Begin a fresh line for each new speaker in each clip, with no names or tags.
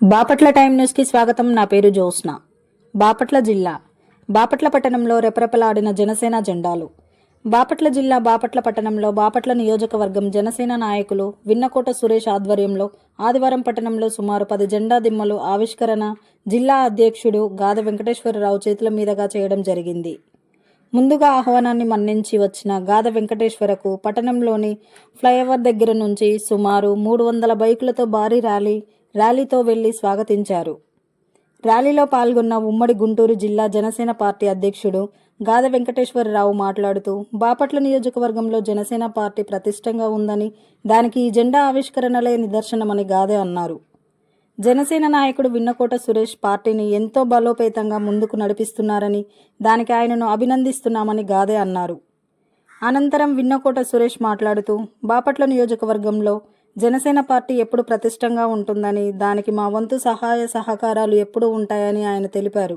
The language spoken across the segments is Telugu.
బాపట్ల టైమ్ న్యూస్ కి స్వాగతం. నా పేరు జ్యోత్స్న. బాపట్ల జిల్లా బాపట్ల పట్టణంలో రెపరెపలాడిన జనసేన జెండాలు. బాపట్ల జిల్లా బాపట్ల పట్టణంలో బాపట్ల నియోజకవర్గం జనసేన నాయకులు విన్నకోట సురేష్ ఆధ్వర్యంలో ఆదివారం పట్టణంలో సుమారు 10 జెండా దిమ్మలు ఆవిష్కరణ జిల్లా అధ్యక్షుడు గాద వెంకటేశ్వరరావు చేతుల మీదుగా చేయడం జరిగింది. ముందుగా ఆహ్వానాన్ని మన్నించి వచ్చిన గాద వెంకటేశ్వరకు పట్టణంలోని ఫ్లైఓవర్ దగ్గర నుంచి సుమారు 300 బైకులతో భారీ ర్యాలీతో వెళ్లి స్వాగతించారు. ర్యాలీలో పాల్గొన్న ఉమ్మడి గుంటూరు జిల్లా జనసేన పార్టీ అధ్యక్షుడు గాద వెంకటేశ్వరరావు మాట్లాడుతూ బాపట్ల నియోజకవర్గంలో జనసేన పార్టీ ప్రతిష్టంగా ఉందని, దానికి ఈ జెండా ఆవిష్కరణలే నిదర్శనమని గాదే అన్నారు. జనసేన నాయకుడు విన్నకోట సురేష్ పార్టీని ఎంతో బలోపేతంగా ముందుకు నడిపిస్తున్నారని, దానికి ఆయనను అభినందిస్తున్నామని గాదే అన్నారు. అనంతరం విన్నకోట సురేష్ మాట్లాడుతూ బాపట్ల నియోజకవర్గంలో జనసేన పార్టీ ఎప్పుడు ప్రతిష్టంగా ఉంటుందని, దానికి మా వంతు సహాయ సహకారాలు ఎప్పుడూ ఉంటాయని ఆయన తెలిపారు.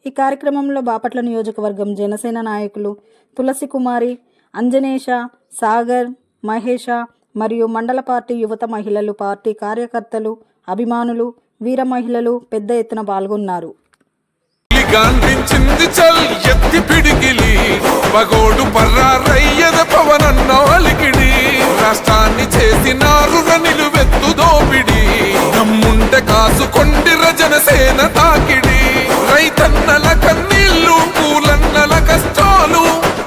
ఈ కార్యక్రమంలో బాపట్ల నియోజకవర్గం జనసేన నాయకులు తులసి కుమారి, అంజనేశ, సాగర్, మహేష మరియు మండల పార్టీ యువత మహిళలు, పార్టీ కార్యకర్తలు, అభిమానులు, వీర మహిళలు పెద్ద ఎత్తున పాల్గొన్నారు.
రాష్ట్రాన్ని చేసినారు నిలువెత్తు దోపిడి, నమ్ముంటే కాసుకొండిర జనసేన తాకిడి. రైతన్నల కన్నీళ్లు, పూలన్నల కష్టాలు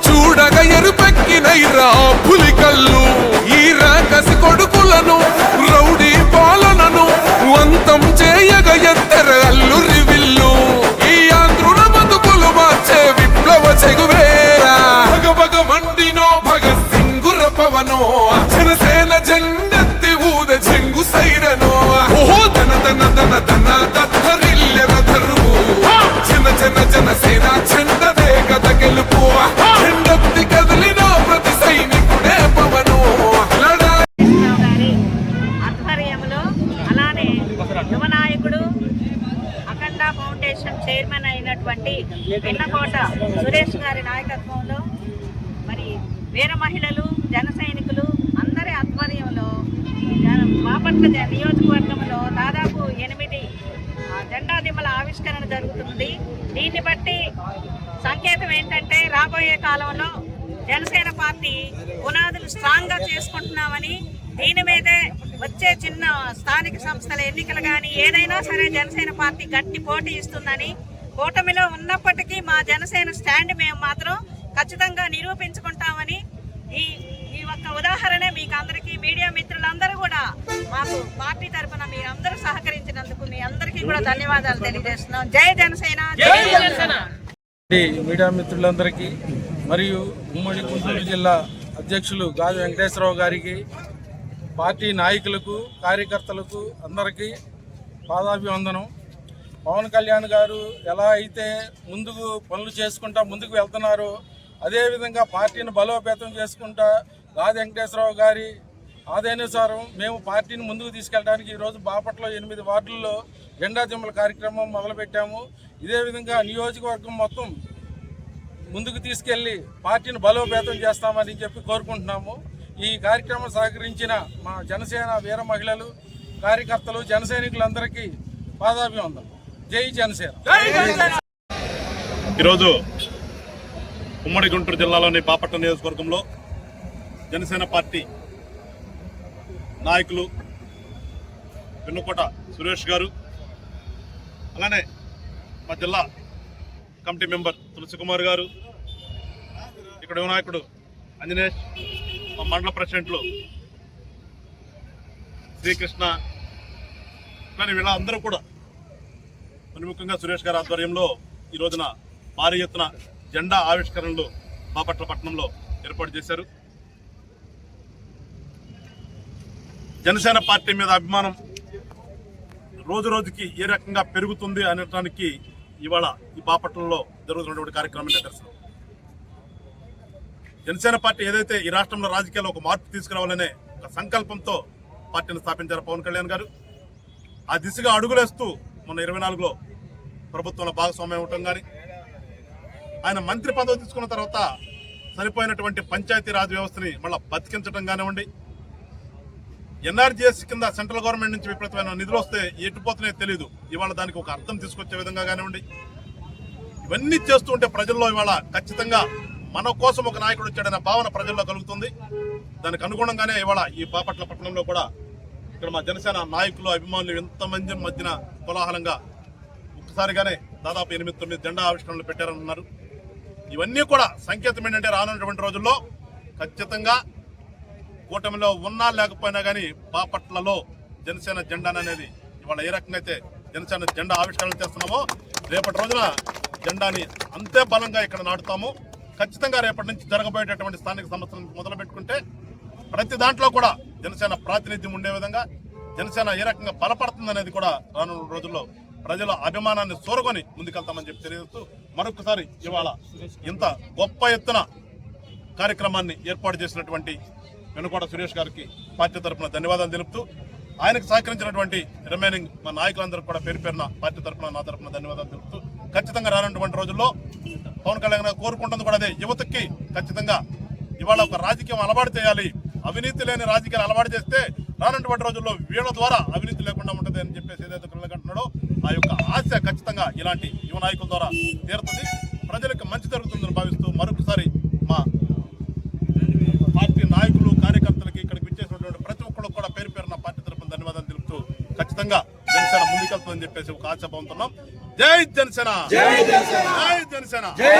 చూడగ ఎరుపెక్కినైరా పులికల్లు. ఈ రాకసి కొడుకులను, రౌడీ పాలనను అంతం చేయగ ఎత్తెర అల్లు రివిల్లు. ఈ ఆంధ్రుల బతుకులు మార్చే విప్లవ చెగువేరా. భగభగ మండినో భగత్ సింగుర పవనో, జనసేన జెండెత్తి ఊద చెంగు సైరనో. ఓహో ధన ధన ధన ధన దత్తరిల్లెన ధరువు. జనసేన చెండదే కథ గెలుపు. చెండెత్తి కదిలిన ప్రతి సైనికుడే పవనో.
ఆధ్వర్యంలో అలానే యువ నాయకుడు అఖండ ఫౌండేషన్ చైర్మన్ అయినటువంటి విన్నకోట సురేష్ గారి నాయకత్వంలో మరి వీర మహిళలు, జన సైనికులు అందరి ఆధ్వర్యంలో బాపట్ల నియోజకవర్గంలో దాదాపు 8 జెండా దిమ్మల ఆవిష్కరణ జరుగుతుంది. దీన్ని బట్టి సంకేతం ఏంటంటే రాబోయే కాలంలో జనసేన పార్టీ పునాదులు స్ట్రాంగ్గా చేసుకుంటున్నామని, దీని మీదే వచ్చే చిన్న స్థానిక సంస్థల ఎన్నికలు కానీ ఏదైనా సరే జనసేన పార్టీ గట్టి పోటీ ఇస్తుందని, కూటమిలో ఉన్నప్పటికీ మా జనసేన స్టాండ్ మేము మాత్రం ఖచ్చితంగా నిరూపించుకుంటామని ఈ ఒక్క ఉదాహరణే మీకు అందరికీ, మీడియా మిత్రులందరూ కూడా మాకు పార్టీ తరఫున మీరందరూ సహకరించినందుకు మీ అందరికీ కూడా ధన్యవాదాలు తెలియజేస్తున్నాం. జై జనసేన, జై జనసేన.
మీడియా మిత్రులందరికీ మరియు ఉమ్మడి గుంటూరు జిల్లా అధ్యక్షులు గాద వెంకటేశ్వరరావు గారికి, పార్టీ నాయకులకు, కార్యకర్తలకు అందరికీ పాదాభివందనం. పవన్ కళ్యాణ్ గారు ఎలా అయితే ముందుకు పనులు చేసుకుంటా ముందుకు వెళ్తున్నారో, అదేవిధంగా పార్టీని బలోపేతం చేసుకుంటా గాద వెంకటేశ్వరరావు గారి ఆదేశానుసారం మేము పార్టీని ముందుకు తీసుకెళ్ళడానికి ఈరోజు బాపట్ల 8 వార్డుల్లో జెండా దిమ్మల కార్యక్రమం మొదలుపెట్టాము. ఇదే విధంగా నియోజకవర్గం మొత్తం ముందుకు తీసుకెళ్లి పార్టీని బలోపేతం చేస్తామని చెప్పి కోరుకుంటున్నాము. ఈ కార్యక్రమం సహకరించిన మా జనసేన వీర మహిళలు, కార్యకర్తలు, జన సైనికులందరికీ పాదాభివందనం. జై జనసేన.
ఈరోజు ఉమ్మడి గుంటూరు జిల్లాలోని బాపట్ల నియోజకవర్గంలో జనసేన పార్టీ నాయకులు విన్నకోట సురేష్ గారు, అలానే మా జిల్లా కమిటీ మెంబర్ తులసి కుమార్ గారు, ఇక్కడ యువ నాయకుడు అంజనేష్, మా మండల ప్రెసిడెంట్లు శ్రీకృష్ణ, కానీ వీళ్ళందరూ కూడా ప్రముఖంగా సురేష్ గారి ఆధ్వర్యంలో ఈ రోజున భారీ ఎత్తున జెండా ఆవిష్కరణలు బాపట్ల పట్టణంలో ఏర్పాటు చేశారు. జనసేన పార్టీ మీద అభిమానం రోజు రోజుకి ఏ రకంగా పెరుగుతుంది అనడానికి ఇవాళ ఈ బాపట్లలో జరుగుతున్నటువంటి కార్యక్రమం నిదర్శనం. జనసేన పార్టీ ఏదైతే ఈ రాష్ట్రంలో రాజకీయాల్లో ఒక మార్పు తీసుకురావాలనే ఒక సంకల్పంతో పార్టీని స్థాపించారు పవన్ కళ్యాణ్ గారు. ఆ దిశగా అడుగులేస్తూ మొన్న 24లో ప్రభుత్వంలో భాగస్వామ్యం అవటం కానీ, ఆయన మంత్రి పదవి తీసుకున్న తర్వాత సరిపోయినటువంటి పంచాయతీరాజ్ వ్యవస్థని మళ్ళీ బతికించడం కానివ్వండి, ఎన్ఆర్జీఎస్ కింద సెంట్రల్ గవర్నమెంట్ నుంచి విపరీతమైన నిధులు వస్తే ఎటుపోతున్నాయో తెలియదు, ఇవాళ దానికి ఒక అర్థం తీసుకొచ్చే విధంగా కానివ్వండి, ఇవన్నీ చేస్తూ ఉంటే ప్రజల్లో ఇవాళ ఖచ్చితంగా మన కోసం ఒక నాయకుడు వచ్చాడనే భావన ప్రజల్లో కలుగుతుంది. దానికి అనుగుణంగానే ఇవాళ ఈ బాపట్ల పట్టణంలో కూడా ఇక్కడ మా జనసేన నాయకులు అభిమానులు ఎంతమంది మధ్యన కోలాహలంగా ఒక్కసారిగానే దాదాపు 8-9 జెండా ఆవిష్కరణలు పెట్టారన్నారు. ఇవన్నీ కూడా సంకేతం ఏంటంటే రానున్నటువంటి రోజుల్లో ఖచ్చితంగా కూటమిలో ఉన్నా లేకపోయినా కానీ బాపట్లలో జనసేన జెండా అనేది ఇవాళ ఏ రకంగా అయితే జనసేన జెండా ఆవిష్కరణ చేస్తున్నామో రేపటి రోజున జెండాని అంతే బలంగా ఇక్కడ నాటుతాము. ఖచ్చితంగా రేపటి నుంచి జరగబోయేటటువంటి స్థానిక సంస్థలను మొదలు పెట్టుకుంటే ప్రతి దాంట్లో కూడా జనసేన ప్రాతినిధ్యం ఉండే విధంగా జనసేన ఏ రకంగా బలపడుతుంది అనేది కూడా రానున్న రోజుల్లో ప్రజల అభిమానాన్ని సోరుకొని ముందుకెళ్తామని చెప్పి తెలియజేస్తూ మరొకసారి ఇవాళ ఇంత గొప్ప ఎత్తున కార్యక్రమాన్ని ఏర్పాటు చేసినటువంటి వెనుకోట సురేష్ గారికి పార్టీ తరఫున ధన్యవాదాలు తెలుపుతూ, ఆయనకు సహకరించినటువంటి రిమైనింగ్ మా నాయకులందరికీ కూడా పేరు పేరున పార్టీ తరఫున నా తరఫున ధన్యవాదాలు తెలుపుతూ ఖచ్చితంగా రానున్నటువంటి రోజుల్లో పవన్ కళ్యాణ్ గారు కోరుకుంటుంది కూడా అదే, యువతకి ఖచ్చితంగా ఇవాళ ఒక రాజకీయం అలవాటు చేయాలి, అవినీతి లేని రాజకీయాలు అలవాటు చేస్తే రానున్నటువంటి రోజుల్లో వీళ్ళ ద్వారా అవినీతి లేకుండా ఉంటుంది అని చెప్పేసి ఏదైతే కళ్ళగంటున్నాడో ఆ యొక్క ఆశ ఖచ్చితంగా ఇలాంటి యువ నాయకుల ద్వారా తీరుతుంది, ప్రజలకు మంచి జరుగుతుందని భావిస్తూ మరొకసారి మా పార్టీ నాయకులు కార్యకర్తలకి ఇక్కడికి విచ్చేసినటువంటి ప్రతి ఒక్కరు కూడా పేరు పేరున పార్టీ తరఫున ధన్యవాదాలు తెలుపుతూ ఖచ్చితంగా జనసేన ముందుకెళ్తుందని చెప్పేసి ఒక ఆశ పొందుతున్నాం. జై జనసేన, జై జనసేన.